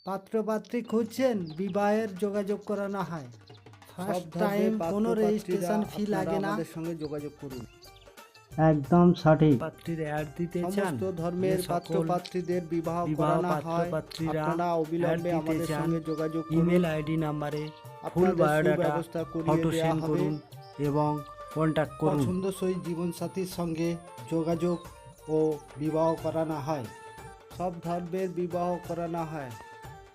পাত্রপাত্রী খুঁজছেন, বিবাহের যোগাযোগ করানো হয়। ফার্স্ট টাইম কোনো রেজিস্ট্রেশন ফি লাগে না। আমাদের সঙ্গে যোগাযোগ করুন। একদম সঠিক। পাত্রীর অ্যাড দিতে চান, সমস্ত ধর্মের পাত্রপাত্রীদের বিবাহ করানো হয়। আপনারা অবিলম্বে আমাদের সঙ্গে যোগাযোগ করুন। ইমেল আইডি নাম্বারে ফুল আপনাদের বায়োডাটা সুব্যবস্থা করিয়ে ফটো দেওয়া সেন্ড হবে। করুন এবং কন্ট্যাক্ট করুন। পছন্দসই জীবনসাথীর সঙ্গে যোগাযোগ ও বিবাহ করানো হয়। সব ধর্মের বিবাহ করানো হয়।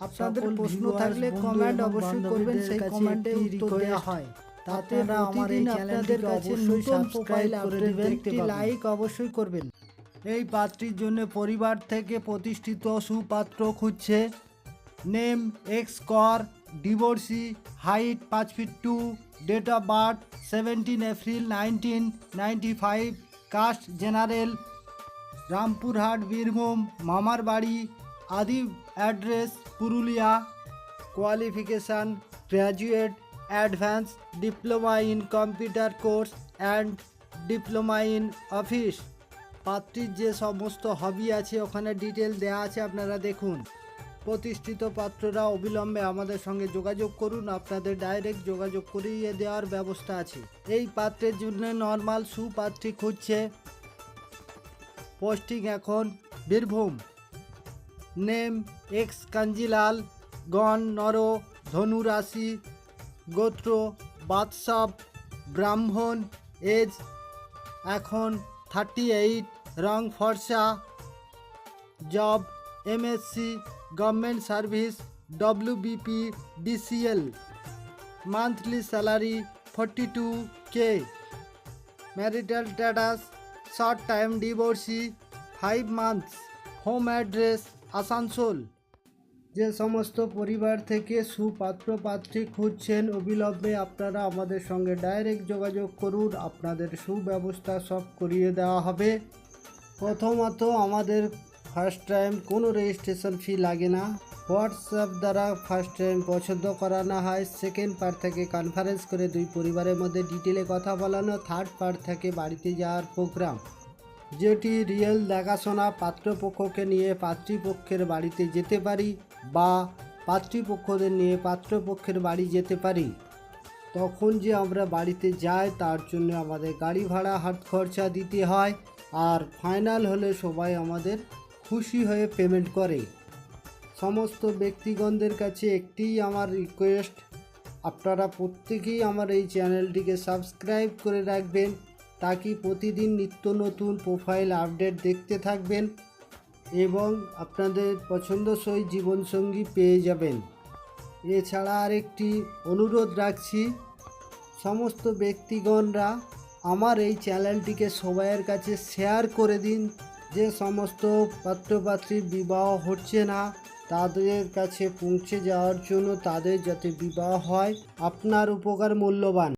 আপনাদের সকল প্রশ্ন viewers, থাকলে বন্ধু কমেন্ট এবং অবশ্যই করবেন, বান্ধবীদের সেই কাছে কমেন্টে একটি উত্তর দেওয়া request, হয়। তাতে আপনারা আমার এই প্রতিদিন চ্যানেলটিকে আপনাদের কাছে অবশ্যই নতুন সাবস্ক্রাইব প্রোফাইল করে আপডেট দিবেন, দেখতে একটি পাবেন। লাইক অবশ্যই করবেন। এই পাত্রীর জন্য পরিবার থেকে প্রতিষ্ঠিত সুপাত্র খুঁজছে। Name X Kar, divorcee, height 5 feet 2, date of birth 17 April 1995, caste general, Rampurhat Birbhum, মামার বাড়ি, আদি address Purulia. Qualification graduate, advance diploma in computer course and diploma in office. পাত্রীর যে সমস্ত হবি আছে ওখানে ডিটেল দেওয়া আছে, আপনারা দেখুন। প্রতিষ্ঠিত পাত্ররা অবিলম্বে আমাদের সঙ্গে যোগাযোগ করুন, আপনাদের ডাইরেক্ট যোগাযোগ করিয়ে দেওয়ার ব্যবস্থা আছে। এই পাত্রের জন্য নর্মাল সুপাত্রী খুঁজছে। পোস্টিং এখন বীরভূম। নেম এক্স কাঞ্জিলাল, গণ নর, ধনু রাশি, গোত্র বাদশাহ, ব্রাহ্মণ, এজ এখন 38, রং ফর্সা, job MSc, government service, WBP, DCL, monthly salary 42K, marital status short time divorcee 5 months, home address Asansol. যে সমস্ত পরিবার থেকে সুপাত্র পাত্রী খুঁজছেন, অবিলম্বে আপনারা আমাদের সঙ্গে ডাইরেক্ট যোগাযোগ করুন, আপনাদের সুব্যবস্থা সব করিয়ে দেওয়া হবে। প্রথমত আমাদের ফার্স্ট টাইম কোনো রেজিস্ট্রেশন ফি লাগে না। হোয়াটসঅ্যাপ দ্বারা ফার্স্ট টাইম পছন্দ করানো হয়। সেকেন্ড পার্ট থেকে কনফারেন্স করে দুই পরিবারের মধ্যে ডিটেলে কথা বলানো। থার্ড পার্ট থেকে বাড়িতে যাওয়ার প্রোগ্রাম, যেটি রিয়েল দেখাশোনা। পাত্রপক্ষকে নিয়ে পাত্রীপক্ষের বাড়িতে যেতে পারি বা পাত্রীপক্ষদের নিয়ে পাত্রপক্ষের বাড়ি যেতে পারি। তখন যে আমরা বাড়িতে যাই তার জন্য আমাদের গাড়ি ভাড়া হাত খরচা দিতে হয়। আর ফাইনাল হলে সবাই আমাদের খুশি হয়ে পেমেন্ট করে। সমস্ত ব্যক্তিগণদের কাছে একটিই আমার রিকোয়েস্ট, আপনারা প্রত্যেকেই আমার এই চ্যানেলটিকে সাবস্ক্রাইব করে রাখবেন, তাকি প্রতিদিন নিত্য নতুন প্রোফাইল আপডেট দেখতে থাকবেন এবং আপনাদের পছন্দসই জীবনসঙ্গী পেয়ে যাবেন। এছাড়া আরেকটি অনুরোধ রাখছি, সমস্ত ব্যক্তিগণরা আমার এই চ্যানেলটিকে সবাইয়ের কাছে শেয়ার করে দিন। যে সমস্ত পাত্রপাত্রীর বিবাহ হচ্ছে না তাদের কাছে পৌঁছে যাওয়ার জন্য, তাদের যাতে বিবাহ হয়। আপনার উপকার মূল্যবান।